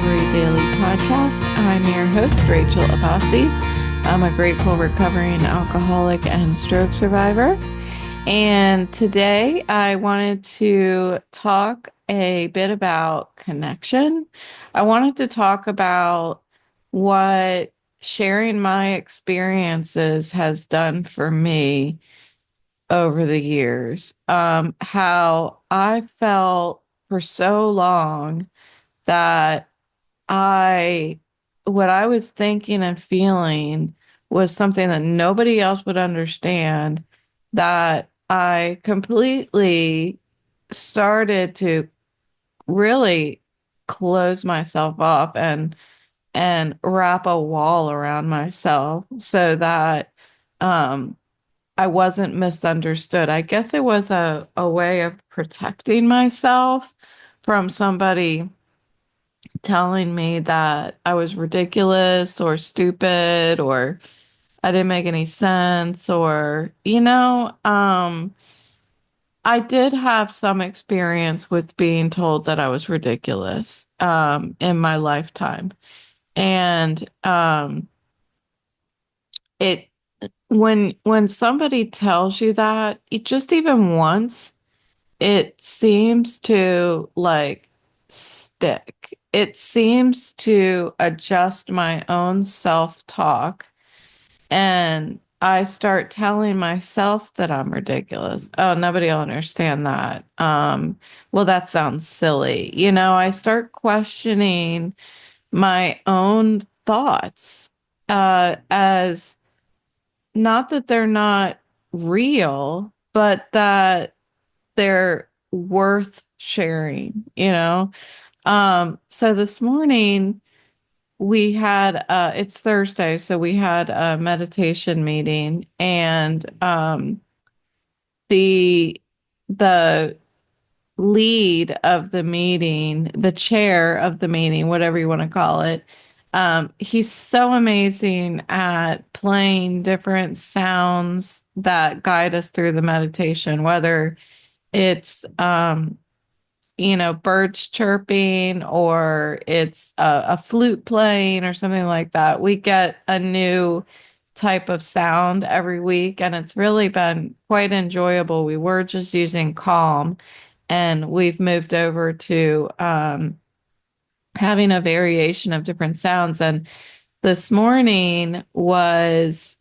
Recovery Daily Podcast. I'm your host, Rachel Abbasi. I'm a grateful recovering alcoholic and stroke survivor. And today I wanted to talk a bit about connection. I wanted to talk about what sharing my experiences has done for me over the years. How I felt for so long that I, what I was thinking and feeling was something that nobody else would understand, that I completely started to really close myself off and wrap a wall around myself so that um I wasn't misunderstood. I guess it was a way of protecting myself from somebody telling me that I was ridiculous or stupid or I didn't make any sense or, I did have some experience with being told that I was ridiculous, in my lifetime. And, it, when somebody tells you that, it just even once, it seems to like stick. It seems to adjust my own self-talk. And I start telling myself that I'm ridiculous. Oh, nobody will understand that. Well, that sounds silly. I start questioning my own thoughts, as not that they're not real, but that they're worth sharing. So this morning we had it's Thursday, so we had a meditation meeting, and the the lead of the meeting, the chair of the meeting, whatever you want to call it, he's so amazing at playing different sounds that guide us through the meditation, whether it's birds chirping or it's a flute playing or something like that. We get a new type of sound every week, and it's really been quite enjoyable. We were just using calm, and we've moved over to having a variation of different sounds. And this morning was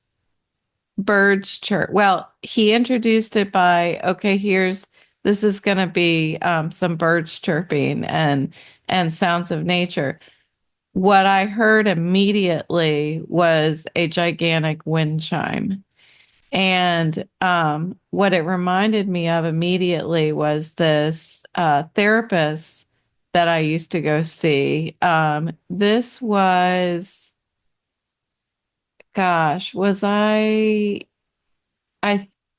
birds chirp. Well, he introduced it by, okay, this is going to be some birds chirping and sounds of nature. What I heard immediately was a gigantic wind chime. And what it reminded me of immediately was this therapist that I used to go see. This was, gosh, I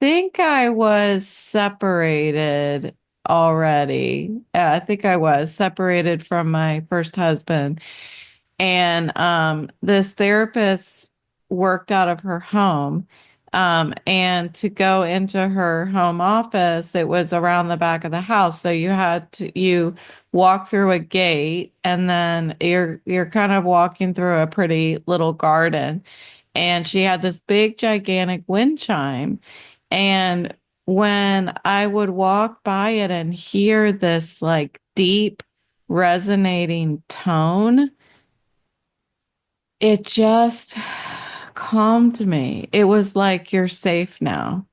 think I was separated already. I think I was separated from my first husband. And this therapist worked out of her home. And to go into her home office, it was around the back of the house. So you walk through a gate, and then you're kind of walking through a pretty little garden. And she had this big, gigantic wind chime. And when I would walk by it and hear this like deep, resonating tone, it just calmed me. It was like, you're safe now.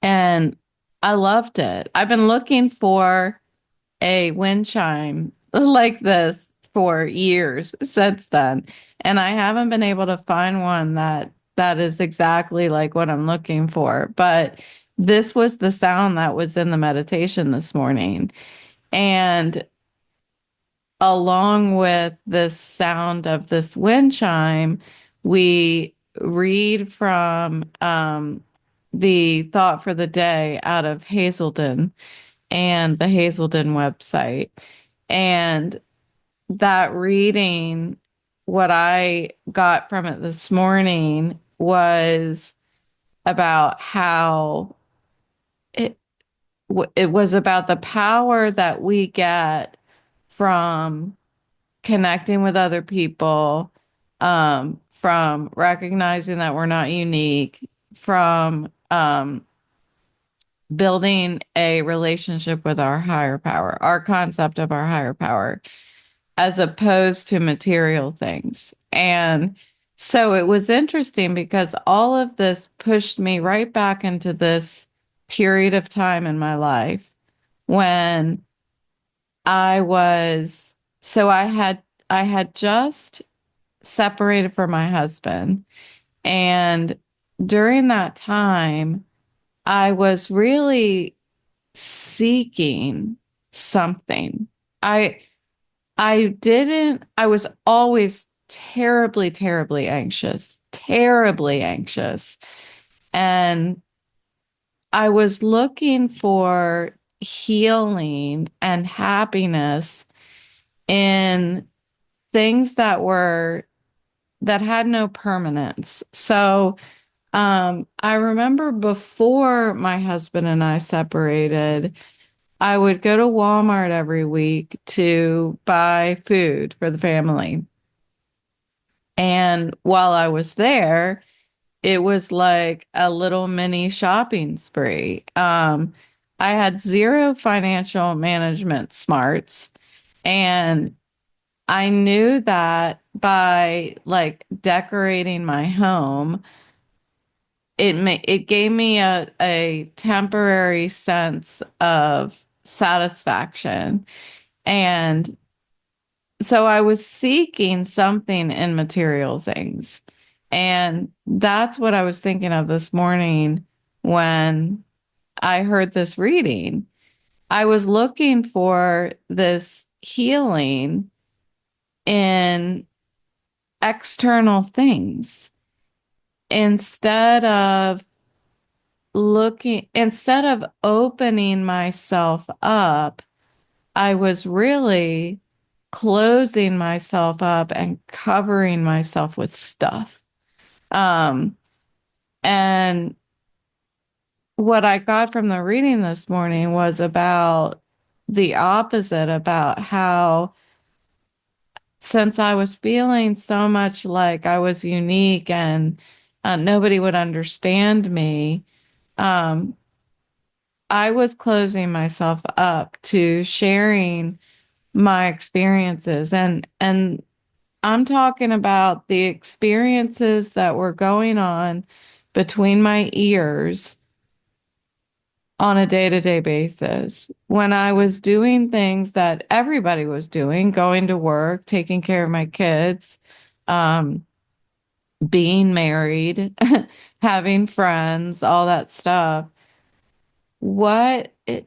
And I loved it. I've been looking for a wind chime like this for years since then, and I haven't been able to find one that is exactly like what I'm looking for. But this was the sound that was in the meditation this morning. And along with this sound of this wind chime, we read from the thought for the day out of Hazelden and the Hazelden website. And that reading, what I got from it this morning was about how it it was about the power that we get from connecting with other people, from recognizing that we're not unique, from building a relationship with our higher power, our concept of our higher power, as opposed to material things. And so it was interesting because all of this pushed me right back into this period of time in my life when I was, so I had just separated from my husband. And during that time, I was really seeking something. I I was always terribly, terribly anxious. And I was looking for healing and happiness in things that had no permanence. So I remember before my husband and I separated, I would go to Walmart every week to buy food for the family. And while I was there, it was like a little mini shopping spree. I had zero financial management smarts, and I knew that by like decorating my home, it gave me a temporary sense of satisfaction. And so I was seeking something in material things. And that's what I was thinking of this morning when I heard this reading. I was looking for this healing in external things instead of instead of opening myself up. I was really closing myself up and covering myself with stuff. Um, and what I got from the reading this morning was about the opposite, about how since I was feeling so much like I was unique and nobody would understand me, um, I was closing myself up to sharing my experiences. And I'm talking about the experiences that were going on between my ears on a day-to-day basis. When I was doing things that everybody was doing, going to work, taking care of my kids, um, being married, having friends, all that stuff.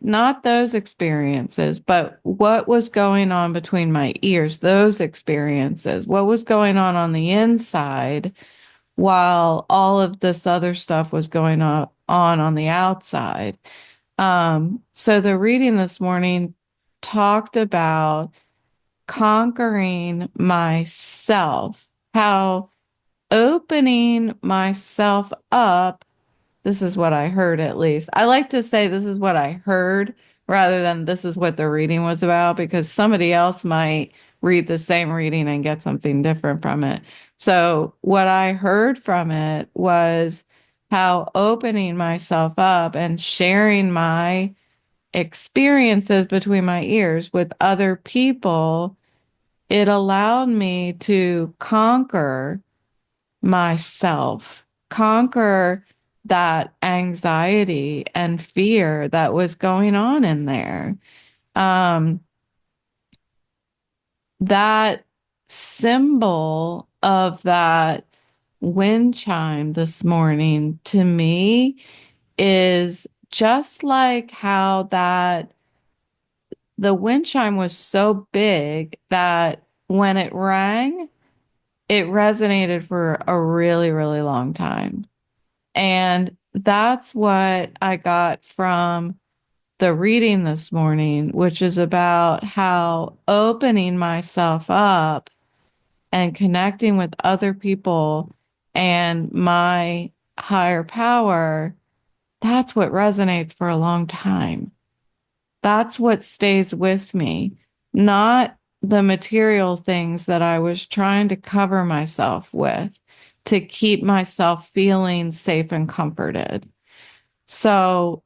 Not those experiences, but what was going on between my ears, those experiences, what was going on the inside while all of this other stuff was going on the outside. So the reading this morning talked about conquering myself, how opening myself up. This is what I heard, at least. I like to say this is what I heard rather than this is what the reading was about, because somebody else might read the same reading and get something different from it. So, what I heard from it was how opening myself up and sharing my experiences between my ears with other people, it allowed me to conquer myself, conquer that anxiety and fear that was going on in there. Um, that symbol of that wind chime this morning to me is just like how that the wind chime was so big that when it rang, it resonated for a really, really long time. And that's what I got from the reading this morning, which is about how opening myself up and connecting with other people and my higher power, that's what resonates for a long time. That's what stays with me, not the material things that I was trying to cover myself with to keep myself feeling safe and comforted. So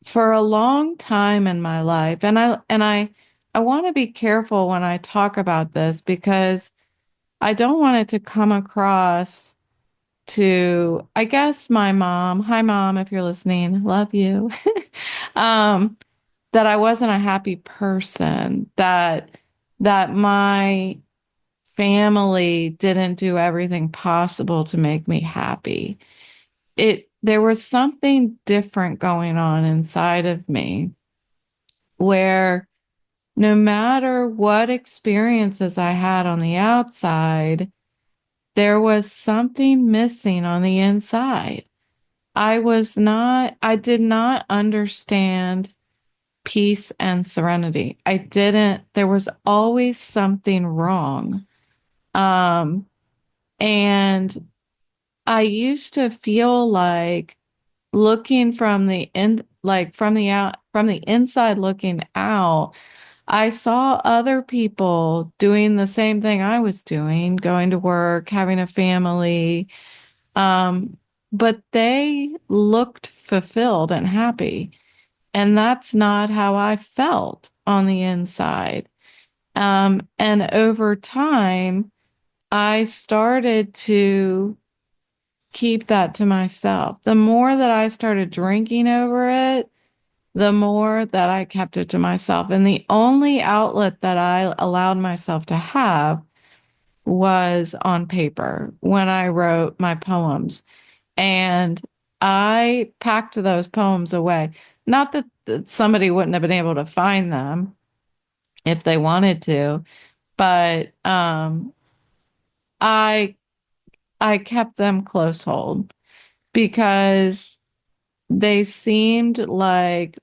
for a long time in my life, and I want to be careful when I talk about this because I don't want it to come across to, I guess, my mom. Hi, mom, if you're listening, love you. um, that I wasn't a happy person, that my family didn't do everything possible to make me happy. There was something different going on inside of me where no matter what experiences I had on the outside, there was something missing on the inside. I did not understand peace and serenity. There was always something wrong. Um, and I used to feel like looking from the in, like from the inside looking out, I saw other people doing the same thing I was doing, going to work, having a family. Um, but they looked fulfilled and happy. And that's not how I felt on the inside. And over time, I started to keep that to myself. The more that I started drinking over it, the more that I kept it to myself. And the only outlet that I allowed myself to have was on paper when I wrote my poems. And I packed those poems away. Not that somebody wouldn't have been able to find them if they wanted to, but I I kept them close hold because they seemed like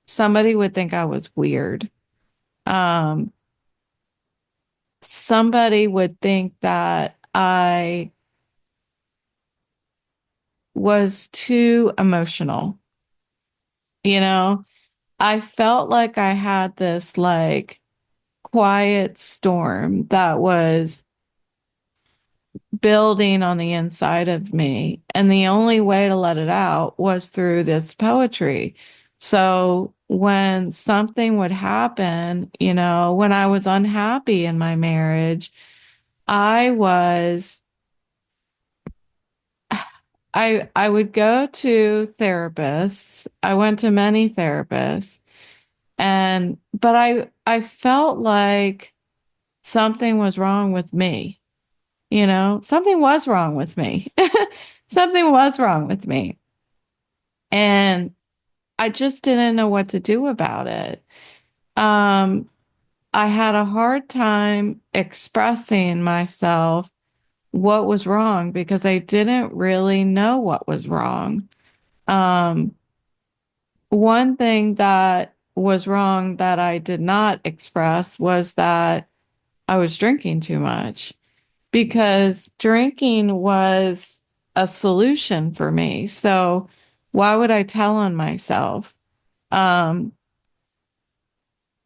somebody would think I was weird. Um, Somebody would think that I was too emotional. You know, I felt like I had this like quiet storm that was building on the inside of me. And the only way to let it out was through this poetry. So when something would happen, when I was unhappy in my marriage, I was I would go to therapists. I went to many therapists and but I felt like something was wrong with me. Something was wrong with me. Something was wrong with me. And I just didn't know what to do about it. Um, I had a hard time expressing myself what was wrong because I didn't really know what was wrong. Um, One thing that was wrong that I did not express was that I was drinking too much because drinking was a solution for me. So why would I tell on myself? Um,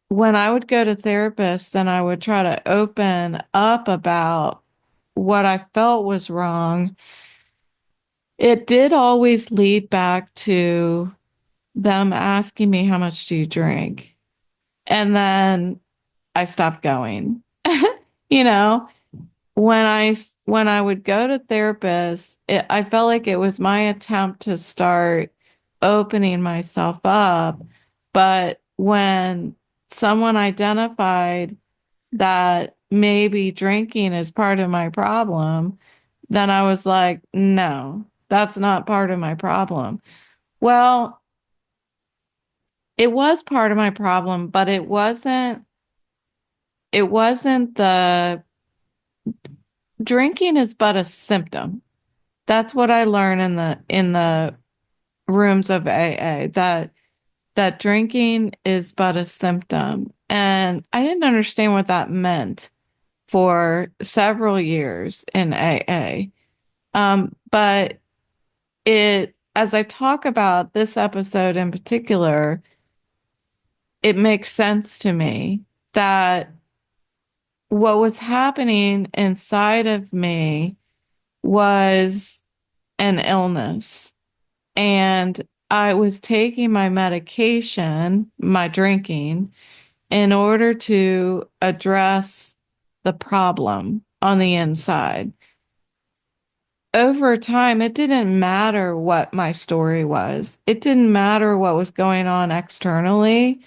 when I would go to therapists and I would try to open up about what I felt was wrong, it did always lead back to them asking me, how much do you drink? And then I stopped going. You know, when I would go to therapists, I felt like it was my attempt to start opening myself up. But when someone identified that maybe drinking is part of my problem, then I was like, no, that's not part of my problem. Well, it was part of my problem, but it wasn't the drinking is but a symptom. That's what I learned in the rooms of AA, that drinking is but a symptom. And I didn't understand what that meant for several years in AA. But as I talk about this episode in particular, it makes sense to me that what was happening inside of me was an illness. And I was taking my medication, my drinking, in order to address the problem on the inside. Over time, it didn't matter what my story was. It didn't matter what was going on externally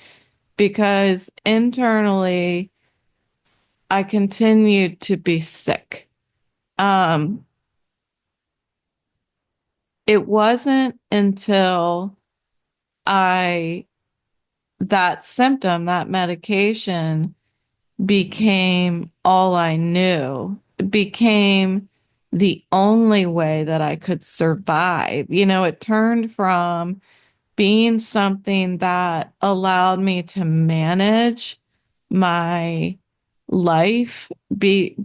because internally, I continued to be sick. Um, it wasn't until I, that symptom, that medication became all I knew, it became the only way that I could survive. It turned from being something that allowed me to manage my life, it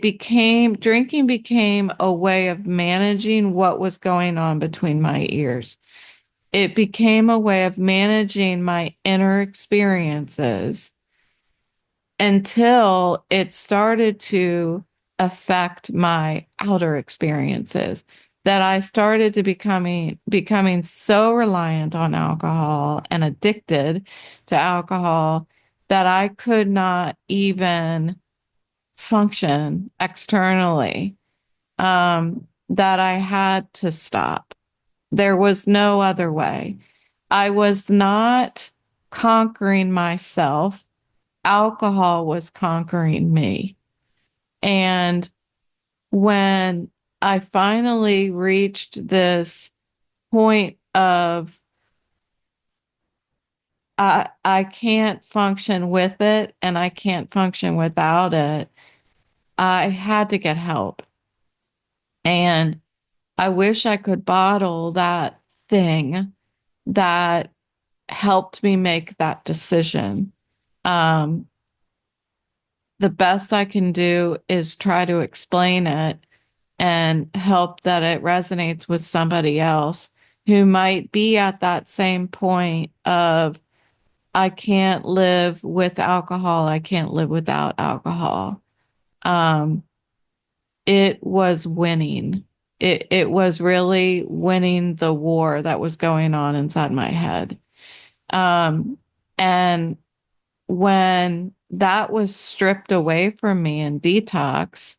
became drinking became a way of managing what was going on between my ears. It became a way of managing my inner experiences until it started to affect my outer experiences, that I started to becoming so reliant on alcohol and addicted to alcohol that I could not even function externally, that I had to stop. There was no other way. I was not conquering myself. Alcohol was conquering me. And when I finally reached this point of I can't function with it and I can't function without it, I had to get help. And I wish I could bottle that thing that helped me make that decision. Um, the best I can do is try to explain it and help that it resonates with somebody else who might be at that same point of, I can't live with alcohol. I can't live without alcohol. Um, it was winning. It was really winning the war that was going on inside my head. And when that was stripped away from me in detox,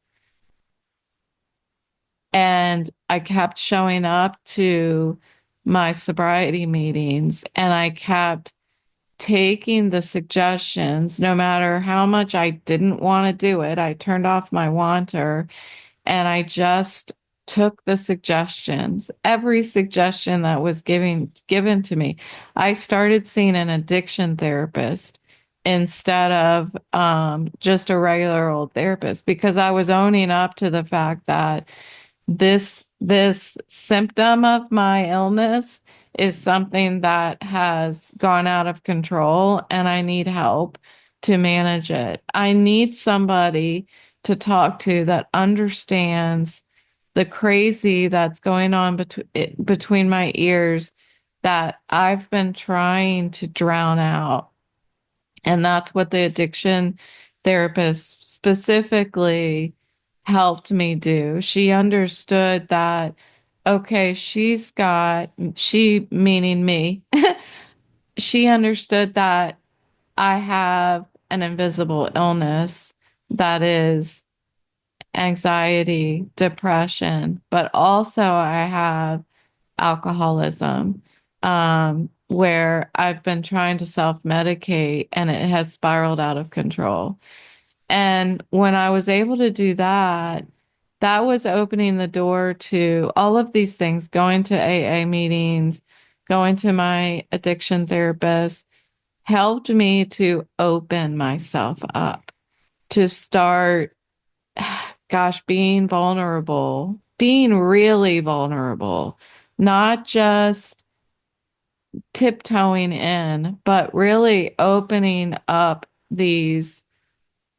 and I kept showing up to my sobriety meetings and I kept taking the suggestions, no matter how much I didn't want to do it. I turned off my wanter and I just took the suggestions, every suggestion that was given to me. I started seeing an addiction therapist instead of just a regular old therapist because I was owning up to the fact that this symptom of my illness is something that has gone out of control and I need help to manage it. I need somebody to talk to that understands the crazy that's going on between my ears that I've been trying to drown out. And that's what the addiction therapist specifically helped me do. She understood that, okay, she meaning me, she understood that I have an invisible illness that is anxiety, depression, but also I have alcoholism, where I've been trying to self-medicate and it has spiraled out of control. And when I was able to do that, that was opening the door to all of these things, going to AA meetings, going to my addiction therapist, helped me to open myself up, to start, gosh, being vulnerable, being really vulnerable, not just tiptoeing in, but really opening up these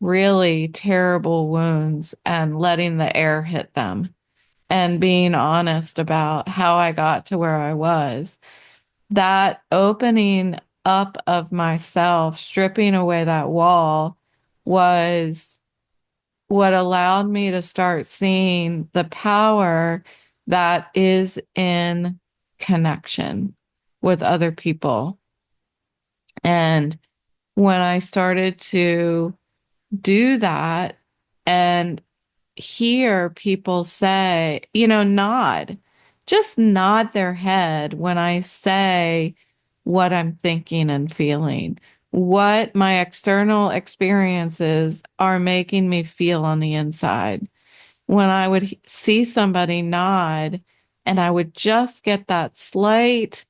really terrible wounds and letting the air hit them and being honest about how I got to where I was. That opening up of myself, stripping away that wall was what allowed me to start seeing the power that is in connection with other people. And when I started to do that and hear people say, just nod their head when I say what I'm thinking and feeling, what my external experiences are making me feel on the inside. When I would see somebody nod and I would just get that slight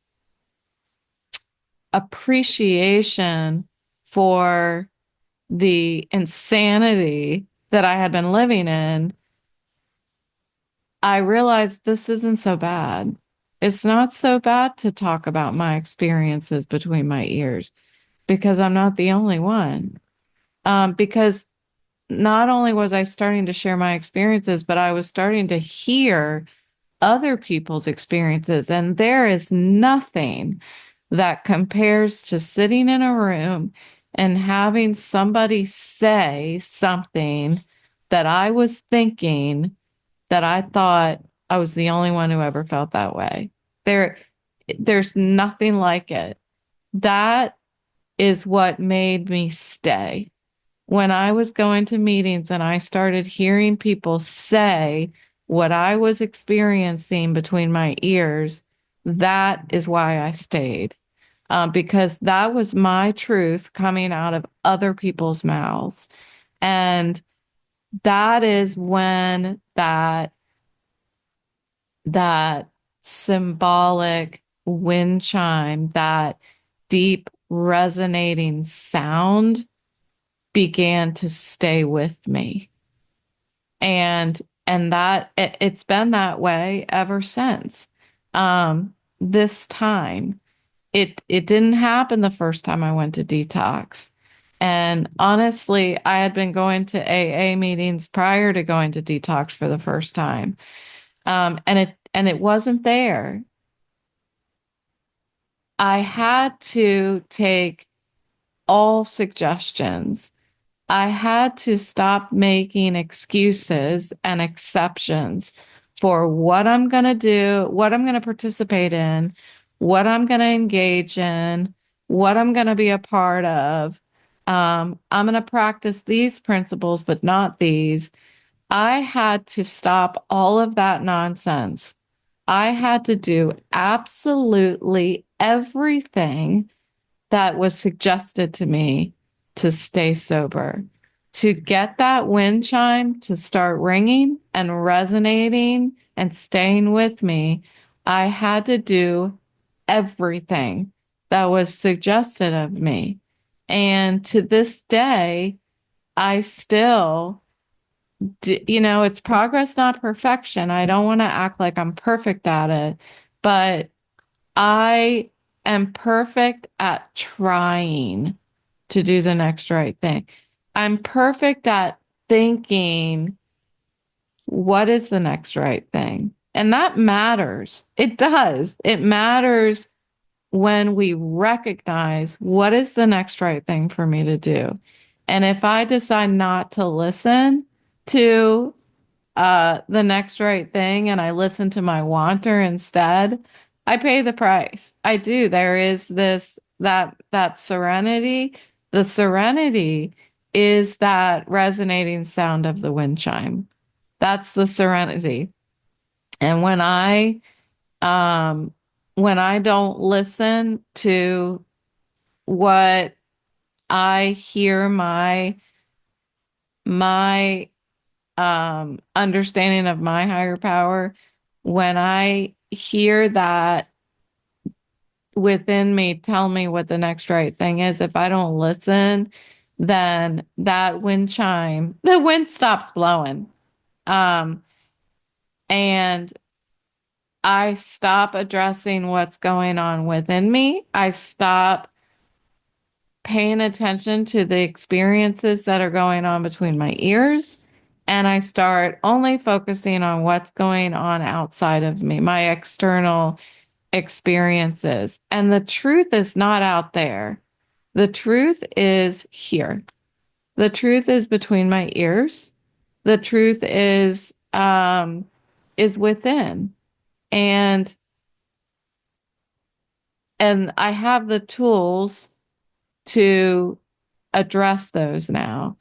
appreciation for the insanity that I had been living in, I realized this isn't so bad. It's not so bad to talk about my experiences between my ears because I'm not the only one. Because not only was I starting to share my experiences, but I was starting to hear other people's experiences. And there is nothing that compares to sitting in a room and having somebody say something that I was thinking that I thought I was the only one who ever felt that way. There, there's nothing like it. That is what made me stay. When I was going to meetings and I started hearing people say what I was experiencing between my ears, that is why I stayed. Because that was my truth coming out of other people's mouths. And that is when that symbolic wind chime, that deep resonating sound began to stay with me. And that it's been that way ever since. This time, it didn't happen the first time I went to detox. And honestly, I had been going to AA meetings prior to going to detox for the first time. And it wasn't there. I had to take all suggestions. I had to stop making excuses and exceptions for what I'm going to do, what I'm going to participate in, what I'm going to engage in, what I'm going to be a part of. I'm going to practice these principles, but not these. I had to stop all of that nonsense. I had to do absolutely everything that was suggested to me to stay sober, to get that wind chime to start ringing and resonating and staying with me. I had to do everything that was suggested of me. And to this day, I still it's progress, not perfection. I don't want to act like I'm perfect at it, but I am perfect at trying to do the next right thing. I'm perfect at thinking, what is the next right thing? And that matters. It does. It matters when we recognize what is the next right thing for me to do. And if I decide not to listen to the next right thing and I listen to my wanter instead, I pay the price. I do. There is that serenity. The serenity is that resonating sound of the wind chime. That's the serenity. And um when I don't listen to what I hear my understanding of my higher power, when I hear that within me tell me what the next right thing is, if I don't listen, then that wind chime, the wind stops blowing. Um, and I stop addressing what's going on within me. I stop paying attention to the experiences that are going on between my ears. And I start only focusing on what's going on outside of me, my external experiences. And the truth is not out there. The truth is here. The truth is between my ears. The truth is within. And I have the tools to address those now.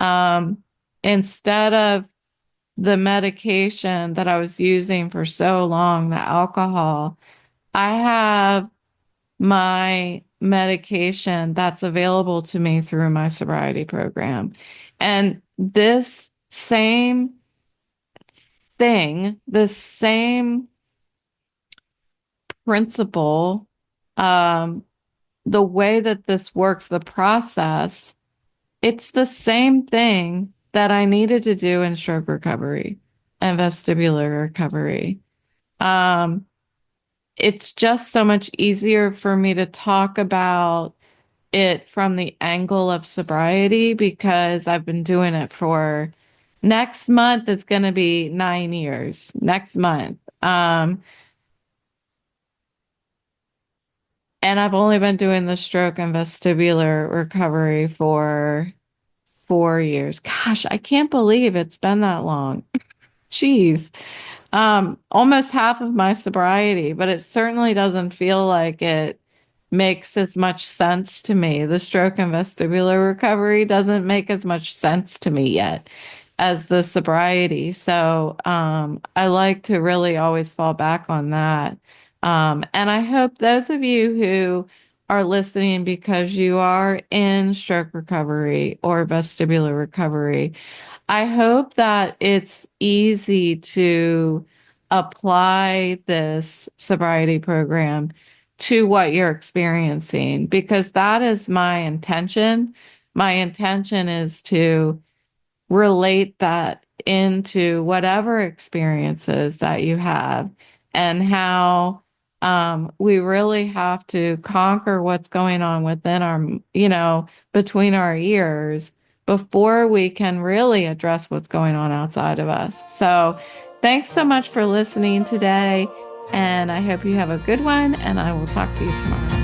Um, Instead of the medication that I was using for so long, the alcohol, I have my medication that's available to me through my sobriety program. And this same thing, the same principle, um, the way that this works, the process, it's the same thing that I needed to do in stroke recovery and vestibular recovery. Um, it's just so much easier for me to talk about it from the angle of sobriety because I've been doing it for next month. It's going to be 9 years next month. And I've only been doing the stroke and vestibular recovery for 4 years. Gosh, I can't believe it's been that long. Jeez. Almost half of my sobriety, but it certainly doesn't feel like it makes as much sense to me. The stroke and vestibular recovery doesn't make as much sense to me yet as the sobriety. So I like to really always fall back on that. And I hope those of you who are listening because you are in stroke recovery or vestibular recovery, I hope that it's easy to apply this sobriety program to what you're experiencing because that is my intention. My intention is to relate that into whatever experiences that you have and how we really have to conquer what's going on within our, between our ears before we can really address what's going on outside of us. So thanks so much for listening today. And I hope you have a good one, and I will talk to you tomorrow.